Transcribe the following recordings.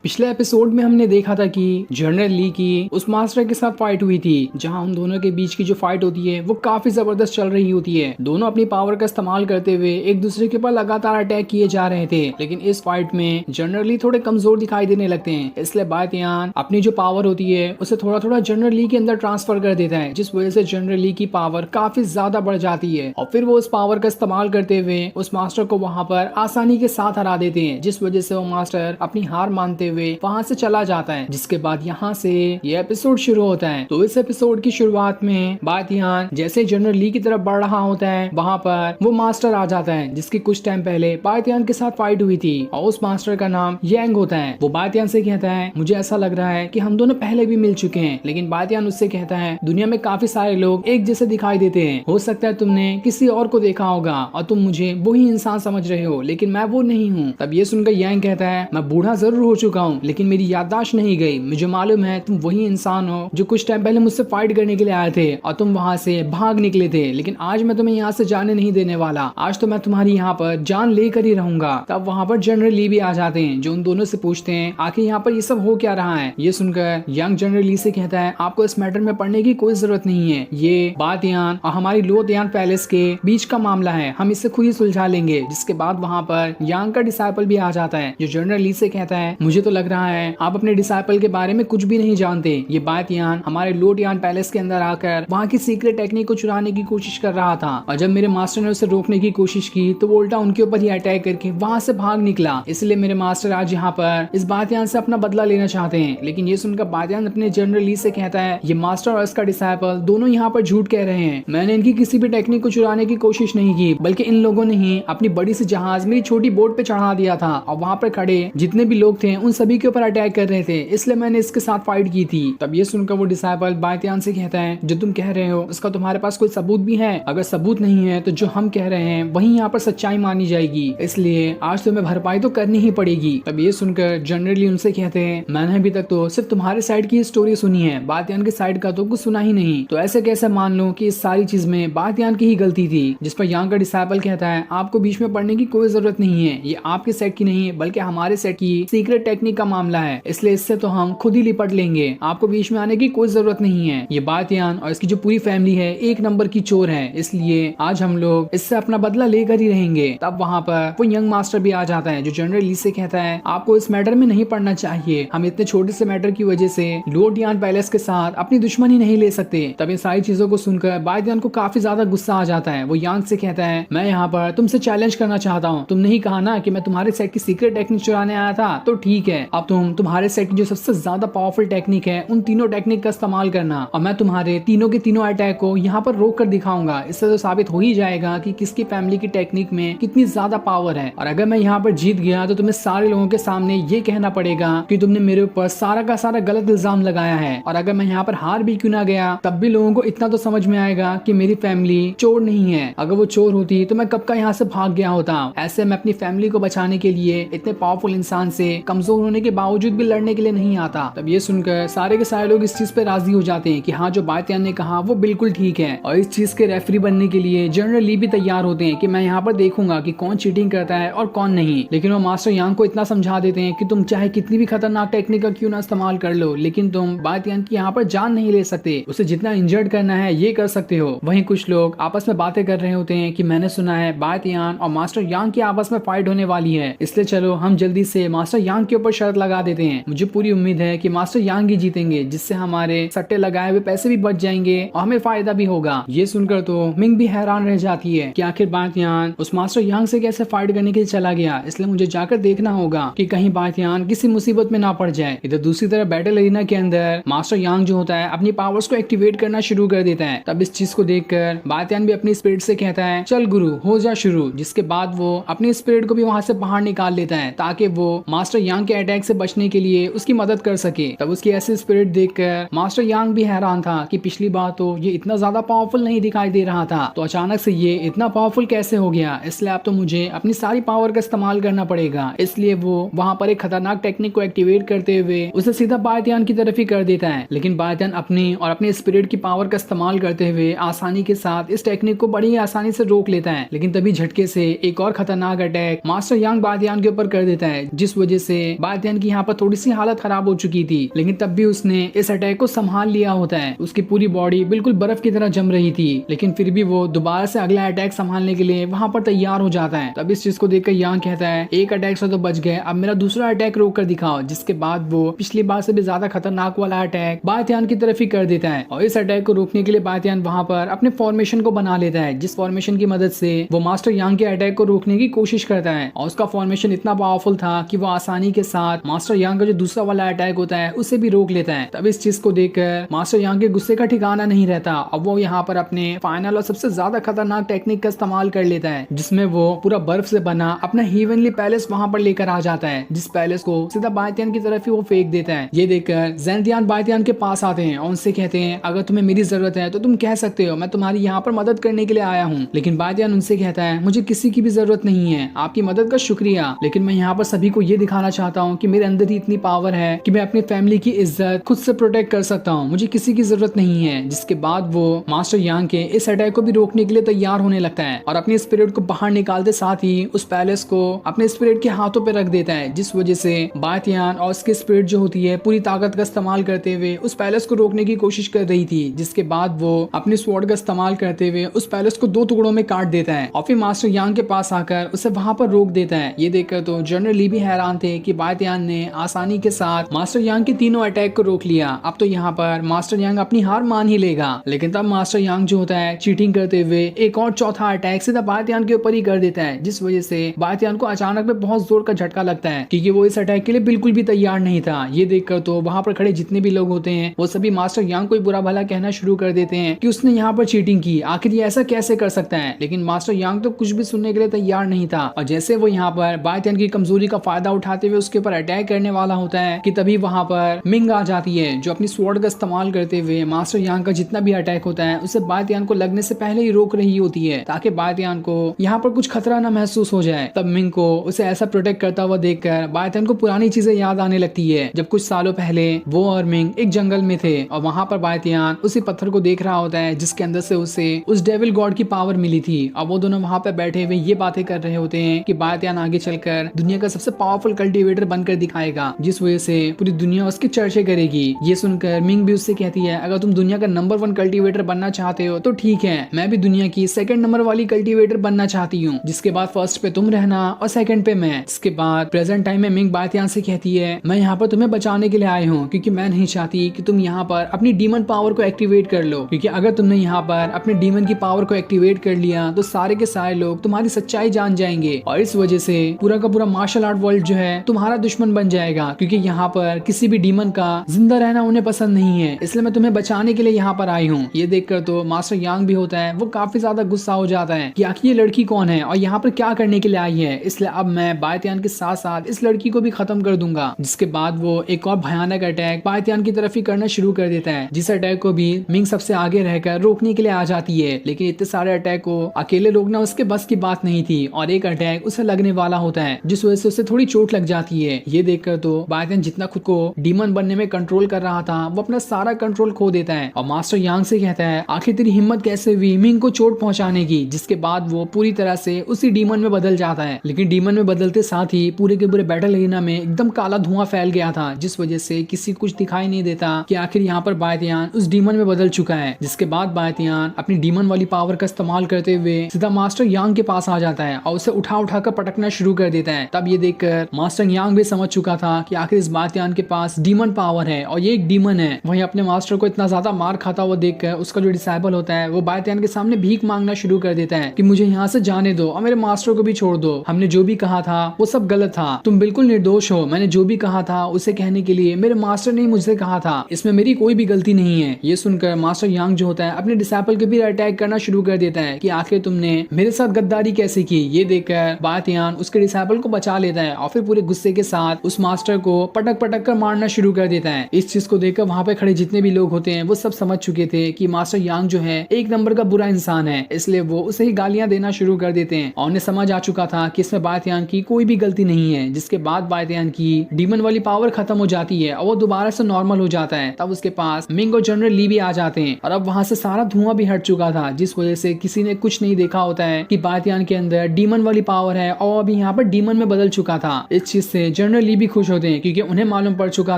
पिछले एपिसोड में हमने देखा था कि जनरल ली की उस मास्टर के साथ फाइट हुई थी, जहां उन दोनों के बीच की जो फाइट होती है वो काफी जबरदस्त चल रही होती है। दोनों अपनी पावर का इस्तेमाल करते हुए एक दूसरे के ऊपर लगातार अटैक किए जा रहे थे, लेकिन इस फाइट में जनरल ली थोड़े कमजोर दिखाई देने लगते हैं। इसलिए बायतियान अपनी जो पावर होती है उसे थोड़ा थोड़ा जनरल ली के अंदर ट्रांसफर कर देता है, जिस वजह से जनरल ली की पावर काफी ज्यादा बढ़ जाती है और फिर वो उस पावर का इस्तेमाल करते हुए उस मास्टर को वहां पर आसानी के साथ हरा देते हैं, जिस वजह से वो मास्टर अपनी हार मानते हुए वहां से चला जाता है। जिसके बाद यहाँ से ये एपिसोड शुरू होता है। तो इस एपिसोड की शुरुआत में बायतियान जैसे जनरल ली की तरफ बढ़ रहा होता है, वहां पर वो मास्टर आ जाता है जिसकी कुछ टाइम पहले बायतियान के साथ फाइट हुई थी और उस मास्टर का नाम यांग होता है। वो बायतियान से कहता है, मुझे ऐसा लग रहा है कि हम दोनों पहले भी मिल चुके हैं। लेकिन बायतियान उससे कहता है, दुनिया में काफी सारे लोग एक जैसे दिखाई देते हैं, हो सकता है तुमने किसी और को देखा होगा और तुम मुझे वही इंसान समझ रहे हो, लेकिन मैं वो नहीं हूँ। तब ये सुनकर यांग कहता है, मैं बूढ़ा जरूर हो चुका हूँ लेकिन मेरी याददाश्त नहीं गई। मुझे मालूम है तुम वही इंसान हो जो कुछ टाइम पहले मुझसे फाइट करने के लिए आए थे और तुम वहां से भाग निकले थे, लेकिन आज मैं तुम्हें यहाँ से जाने नहीं देने वाला। आज तो मैं तुम्हारी यहाँ पर जान लेकर ही रहूंगा। तब वहां पर जनरल ली भी आ जाते हैं, जो उन दोनों से पूछते हैं आखिर यहाँ पर ये सब हो क्या रहा है। ये सुनकर यंग जनरल ली से कहता है, आपको इस मैटर में पढ़ने की कोई जरूरत नहीं है। ये बातयान और हमारी लोतयान पैलेस के बीच का मामला है, हम इससे खुद ही सुलझा लेंगे। जिसके बाद वहां पर यांग का डिसाइपल भी आ जाता है, जो जनरल ली से कहता है, मुझे तो लग रहा है आप अपने डिसाइपल के बारे में कुछ भी नहीं जानते। ये बातयान हमारे लोटयान पैलेस के अंदर आकर वहाँ की सीक्रेट टेक्निक को चुराने की कोशिश कर रहा था और जब मेरे मास्टर ने उसे रोकने की कोशिश की तो वो उल्टा उनके ऊपर ही अटैक करके वहाँ से भाग निकला। इसलिए मेरे मास्टर आज यहाँ पर इस बातयान से अपना बदला लेना चाहते हैं। लेकिन ये सुनकर बातयान अपने जनरल ली से कहता है, ये मास्टर और इसका डिसाइपल दोनों यहाँ पर झूठ कह रहे हैं। मैंने इनकी किसी भी टेक्निक को चुराने की कोशिश नहीं की, बल्कि इन लोगों ने ही अपनी बड़ी सी जहाज मेरी छोटी बोट पे चढ़ा दिया था और वहाँ पर खड़े जितने भी लोग थे उन सभी के ऊपर अटैक कर रहे थे, इसलिए मैंने इसके साथ फाइट की थी। तब ये सुनकर वो डिसाइपल बायतियान से कहता है, जो तुम कह रहे हो उसका तुम्हारे पास कोई सबूत भी है? अगर सबूत नहीं है तो जो हम कह रहे हैं वही यहाँ पर सच्चाई मानी जाएगी, इसलिए आज तुम्हें भरपाई तो करनी ही पड़ेगी। तब ये सुनकर जनरली उनसे कहते हैं, मैंने अभी तक तो सिर्फ तुम्हारे साइड की स्टोरी सुनी है, बायतियान के साइड का तो कुछ सुना ही नहीं। तो ऐसे कैसे मान लो कि इस सारी चीज में बायतियान की ही गलती थी? जिस पर यांग का डिसाइपल कहता है, आपको बीच में पढ़ने की कोई जरूरत नहीं है, ये आपके सेट की नहीं है बल्कि हमारे सेट की सीक्रेट टेक्निक का मामला है, इसलिए इससे तो हम खुद ही लिपट लेंगे, आपको बीच में आने की कोई जरूरत नहीं है। ये बातयान और इसकी जो पूरी फैमिली है एक नंबर की चोर है, इसलिए आज हम लोग इससे अपना बदला लेकर ही रहेंगे। तब वहाँ पर वो यंग मास्टर भी आ जाता है, जो जनरल ली से कहता है, आपको इस मैटर में नहीं पढ़ना चाहिए, हम इतने छोटे से मैटर की वजह से लोटयान पैलेस के साथ अपनी दुश्मनी नहीं ले सकते। तब इन सारी चीजों को सुनकर बातयान को काफी ज्यादा गुस्सा आ जाता है। वो यांग से कहता है, मैं यहाँ पर तुमसे चैलेंज करना चाहता हूँ, तुमने ही कहा ना कि मैं तुम्हारे सेट की सीक्रेट टेक्निक चुराने आया था, तो ठीक है, अब तुम तुम्हारे सेट की जो सबसे ज्यादा पावरफुल टेक्निक है उन तीनों टेक्निक का इस्तेमाल करना और मैं तुम्हारे तीनों के तीनों अटैक को यहाँ पर रोक कर दिखाऊंगा। इससे तो साबित हो ही जाएगा कि किसकी फैमिली की टेक्निक में कितनी ज्यादा पावर है। और अगर मैं यहाँ पर जीत गया तो तुम्हें सारे लोगों के सामने ये कहना पड़ेगा कि तुमने मेरे ऊपर सारा का सारा गलत इल्जाम लगाया है। और अगर मैं यहाँ पर हार भी क्यों ना गया तब भी लोगों को इतना तो समझ में आएगा कि मेरी फैमिली चोर नहीं है। अगर वो चोर होती तो मैं कब का यहाँ से भाग गया होता। ऐसे मैं अपनी फैमिली को बचाने के लिए इतने पावरफुल इंसान से कमजोर होने के बावजूद भी लड़ने के लिए नहीं आता। तब ये सुनकर सारे के सारे लोग इस चीज पे राजी हो जाते हैं कि हाँ, जो बातयान ने कहा वो बिल्कुल ठीक है। और इस चीज के रेफरी बनने के लिए जनरल ली भी तैयार होते हैं कि मैं यहाँ पर देखूंगा कि कौन चीटिंग करता है और कौन नहीं। लेकिन वो मास्टर यांग को इतना समझा देते हैं कि तुम चाहे कितनी भी खतरनाक टेक्निक का क्यों ना इस्तेमाल कर लो, लेकिन तुम बातयान की यहाँ पर जान नहीं ले सकते। उसे जितना इंजर्ड करना है ये कर सकते हो। वहीं कुछ लोग आपस में बातें कर रहे होते हैं कि मैंने सुना है बातयान और मास्टर यांग की आपस में फाइट होने वाली है, इसलिए चलो हम जल्दी से मास्टर यांग के ऊपर शर्त लगा देते हैं। मुझे पूरी उम्मीद है कि मास्टर यांग ही जीतेंगे, जिससे हमारे सट्टे लगाए हुए पैसे भी बच जाएंगे और हमें फायदा भी होगा। ये सुनकर तो मिंग भी हैरान रह जाती है कि आखिर बातयान उस मास्टर यांग से कैसे फाइट करने के लिए चला गया, इसलिए मुझे जाकर देखना होगा कि कहीं बातयान किसी मुसीबत में ना पड़ जाए। इधर दूसरी तरफ बैटल एरिना के अंदर मास्टर यांग जो होता है अपनी पावर्स को एक्टिवेट करना शुरू कर देता है। तब इस चीज को देखकर बातयान भी अपनी स्पिरिट से कहता है, चल गुरु हो जा शुरू। जिसके बाद वो अपनी स्पिरिट को भी वहां से बाहर निकाल लेता है ताकि वो मास्टर यांग के अटैक से बचने के लिए उसकी मदद कर सके। तब उसकी ऐसी स्पिरिट देखकर मास्टर यांग भी हैरान था कि पिछली बार तो ये इतना ज्यादा पावरफुल नहीं दिखाई दे रहा था, तो अचानक से ये इतना पावरफुल कैसे हो गया। इसलिए अब तो मुझे अपनी सारी पावर का इस्तेमाल करना पड़ेगा। इसलिए वो वहां पर एक खतरनाक टेक्निक को एक्टिवेट करते हुए उसे सीधा बायतियान की तरफ ही कर देता है। लेकिन बायतियान अपनी और अपने स्पिरिट की पावर का इस्तेमाल करते हुए आसानी के साथ इस टेक्निक को बड़ी आसानी से रोक लेता है। लेकिन तभी झटके से एक और खतरनाक अटैक मास्टर यांग बायतियान के ऊपर कर देता है, जिस वजह से बायतियान की यहाँ पर थोड़ी सी हालत खराब हो चुकी थी, लेकिन तब भी उसने इस अटैक को संभाल लिया होता है। उसकी पूरी बॉडी बिल्कुल बर्फ की तरह जम रही थी, लेकिन फिर भी वो दोबारा से अगला अटैक संभालने के लिए वहां पर तैयार हो जाता है। तब इस चीज को देखकर यांग कहता है, एक अटैक से तो बच गए, अब मेरा दूसरा अटैक रोक कर दिखाओ। जिसके बाद वो पिछली बार से भी ज्यादा खतरनाक वाला अटैक बायतियान की तरफ ही कर देता है। और इस अटैक को रोकने के लिए बायतियान वहां पर अपने फॉर्मेशन को बना लेता है, जिस फॉर्मेशन की मदद से वो मास्टर यांग के अटैक को रोकने की कोशिश करता है। और उसका फॉर्मेशन इतना पावरफुल था कि वो आसानी के साथ मास्टर यांग का जो दूसरा वाला अटैक होता है उसे भी रोक लेता है। तब इस चीज को देखकर मास्टर यांग के गुस्से का ठिकाना नहीं रहता। अब वो यहाँ पर अपने फाइनल और सबसे ज्यादा खतरनाक टेक्निक का इस्तेमाल कर लेता है, जिसमें वो पूरा बर्फ से बना अपना हेवनली पैलेस वहां पर लेकर आ जाता है, जिस पैलेस को सीधा बायतियान की तरफ ही वो फेंक देता है। ये देखकर ज़ेंथियान बायतियान के पास आते हैं और उनसे कहते हैं, अगर तुम्हें मेरी जरूरत है तो तुम कह सकते हो, मैं तुम्हारी यहाँ पर मदद करने के लिए आया हूँ। लेकिन बायतियान उनसे कहता है, मुझे किसी की भी जरूरत नहीं है, आपकी मदद का शुक्रिया, लेकिन मैं यहाँ पर सभी को ये दिखाना चाहता हूँ कि मेरे अंदर ही इतनी पावर है कि मैं अपनी फैमिली की इज्जत खुद से प्रोटेक्ट कर सकता हूँ, मुझे किसी की जरूरत नहीं है। जिसके बाद वो मास्टर यांग के इस अटैक को भी रोकने के लिए तैयार होने लगता है और अपनी स्पिरिट को बाहर निकालते साथ ही उस पैलेस को अपने स्पिरिट के हाथों पे रख देता है, जिस वजह से बायतियान और उसकी स्पिरिट जो होती है पूरी ताकत का इस्तेमाल करते हुए उस पैलेस को रोकने की कोशिश कर रही थी। जिसके बाद वो अपनी स्वॉर्ड का इस्तेमाल करते हुए उस पैलेस को 2 टुकड़ों में काट देता है और फिर मास्टर यांग के पास आकर उसे वहां पर रोक देता है। ये देखकर तो जनरल ली भी हैरान थे कि बायतियान ने आसानी के साथ मास्टर यांग के तीनों अटैक को रोक लिया। अब तो यहाँ पर मास्टर यांग अपनी हार मान ही लेगा। लेकिन तब मास्टर यांग जो होता है चीटिंग करते हुए एक और चौथा अटैक सीधा बायतियान के ऊपर ही कर देता है, जिस वजह से बायतियान को अचानक में बहुत जोर का झटका लगता है, क्योंकि वो इस अटैक के लिए बिल्कुल भी तैयार नहीं था। ये देखकर तो वहां पर खड़े जितने भी लोग होते हैं वो सभी मास्टर यांग को बुरा भला कहना शुरू कर देते हैं कि उसने यहाँ पर चीटिंग की, आखिर ये ऐसा कैसे कर सकता है। लेकिन मास्टर यांग तो कुछ भी सुनने के लिए तैयार नहीं था और जैसे वो यहाँ पर बायतियान की कमजोरी का फायदा उठाते हुए उसके ऊपर अटैक करने वाला होता है कि तभी वहां पर मिंग आ जाती है, जो अपनी स्वॉर्ड का इस्तेमाल करते हुए मास्टर यांग का जितना भी अटैक होता है उसे बायतियान को लगने से पहले ही रोक रही होती है, ताकि बायतियान को यहाँ पर कुछ खतरा न महसूस हो जाए। तब मिंग को उसे ऐसा प्रोटेक्ट करता हुआ देखकर बायतियान को पुरानी चीजें याद आने लगती है, जब कुछ सालों पहले वो और मिंग एक जंगल में थे और वहां पर बायतियान उसी पत्थर को देख रहा होता है जिसके अंदर से उसे उस डेविल गॉड की पावर मिली थी। अब वो दोनों वहां पर बैठे हुए ये बातें कर रहे होते हैं कि बायतियान आगे चलकर दुनिया का सबसे पावरफुल कल्टीवेटर बनकर दिखाएगा, जिस वजह से पूरी दुनिया उसके चर्चे करेगी। ये सुनकर मिंग भी उससे कहती है, अगर तुम दुनिया का नंबर 1 कल्टीवेटर बनना चाहते हो तो ठीक है, मैं भी दुनिया की 2nd नंबर वाली कल्टीवेटर बनना चाहती हूँ, जिसके बाद फर्स्ट पे तुम रहना और 2nd पे मैं। इसके बाद प्रेजेंट टाइम में मिंग बायतियान से कहती है, मैं यहाँ पर तुम्हें बचाने के लिए आई हूँ, क्योंकि मैं नहीं चाहती कि तुम यहाँ पर अपनी डीमन पावर को एक्टिवेट कर लो, क्योंकि अगर तुमने यहाँ पर अपने डीमन की पावर को एक्टिवेट कर लिया तो सारे के सारे लोग तुम्हारी सच्चाई जान जाएंगे और इस वजह से पूरा का पूरा मार्शल आर्ट वर्ल्ड जो है तुम्हारा दुश्मन बन जाएगा, क्योंकि यहाँ पर किसी भी डीमन का जिंदा रहना उन्हें पसंद नहीं है, इसलिए मैं तुम्हें बचाने के लिए यहाँ पर आई हूँ। ये देखकर तो मास्टर यांग भी होता है वो काफी ज्यादा गुस्सा हो जाता है कि आखिर ये लड़की कौन है और यहाँ पर क्या करने के लिए आई है, इसलिए अब मैं बायतियान के साथ साथ इस लड़की को भी खत्म कर दूंगा। जिसके बाद वो एक और भयानक अटैक बायतियान की तरफ ही करना शुरू कर देता है, जिस अटैक को भी मिंग सबसे आगे रहकर रोकने के लिए आ जाती है। लेकिन इतने सारे अटैक को अकेले रोकना उसके बस की बात नहीं थी और एक अटैक उसे लगने वाला होता है, जिस वजह से उसे थोड़ी चोट लग जाती है। ये देखकर तो बायतियान जितना खुद को डीमन बनने में कंट्रोल कर रहा था वो अपना सारा कंट्रोल खो देता है और मास्टर यांग से कहता है, आखिर तेरी हिम्मत कैसे हुई मिंग को चोट पहुंचाने की। जिसके बाद वो पूरी तरह से उसी डीमन में बदल जाता है, लेकिन डीमन में बदलते साथ ही पूरे के पूरे बैटल एरिना में एकदम काला धुआं फैल गया था, जिस वजह से किसी कुछ दिखाई नहीं देता कि आखिर यहाँ पर बायतियान उस डीमन में बदल चुका है। जिसके बाद बायतियान अपनी डीमन वाली पावर का इस्तेमाल करते हुए सीधा मास्टर यांग के पास आ जाता है और उसे उठा उठा कर पटकना शुरू कर देता है। तब ये देखकर मास्टर यांग भी समझ चुका था कि आखिर इस बायतियान के पास डीमन पावर है और ये एक डीमन है। वहीं अपने मास्टर को इतना ज्यादा मार खाता हुआ देखकर उसका जो डिसाइबल होता है वो बायतियान के सामने भीख मांगना शुरू कर देता है कि मुझे यहाँ से जाने दो और मेरे मास्टर को भी छोड़ दो, हमने जो भी कहा था वो सब गलत था, तुम बिल्कुल निर्दोष हो, मैंने जो भी कहा था उसे कहने के लिए मेरे मास्टर ने मुझसे कहा था, इसमें मेरी कोई भी गलती नहीं है। ये सुनकर मास्टर यांग जो होता है अपने डिसाइपल के भी अटैक करना शुरू कर देता है कि आखिर तुमने मेरे साथ गद्दारी कैसे की। ये देखकर बायतियान उसके डिसाइपल को बचा लेता है और फिर पूरे गुस्से के साथ उस मास्टर को पटक पटक कर मारना शुरू कर देता है। इस चीज को देखकर वहां पे खड़े जितने भी लोग होते हैं वो सब समझ चुके थे कि मास्टर यांग जो है एक नंबर का बुरा इंसान है, इसलिए वो उसे ही गालियां देना शुरू कर देते हैं और उन्हें समझ आ चुका था कि इसमें बायतियान की कोई भी गलती नहीं है। जिसके बाद बायतियान की डीमन वाली पावर खत्म हो जाती है और वो दोबारा से नॉर्मल हो जाता है। तब उसके पास मिंग और जनरल ली भी आ जाते हैं और अब वहां से सारा धुआं भी हट चुका था, जिस वजह से किसी ने कुछ नहीं देखा होता है कि बायतियान के अंदर डीमन वाली पावर है और अभी यहाँ पर डीमन में बदल चुका था। इस चीज से जनरल ली भी खुश होते हैं क्योंकि उन्हें मालूम पड़ चुका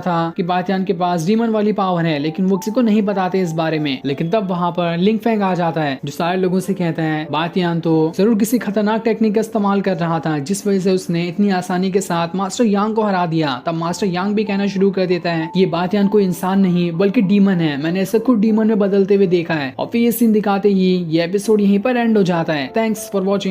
था कि बातियान के पास डीमन वाली पावर है, लेकिन वो किसी को नहीं बताते इस बारे में। लेकिन तब वहाँ पर लिंग फेंग आ जाता है जो सारे लोगों से कहता है बातियान तो जरूर किसी खतरनाक टेक्निक का इस्तेमाल कर रहा था जिस वजह से उसने इतनी आसानी के साथ मास्टर यांग को हरा दिया। तब मास्टर यांग भी कहना शुरू कर देता है ये बातियान कोई इंसान नहीं बल्कि डीमन है, मैंने इसे खुद डीमन में बदलते हुए देखा है। और फिर ये सीन दिखाते ही ये एपिसोड यहीं पर एंड हो जाता है। Thanks for watching.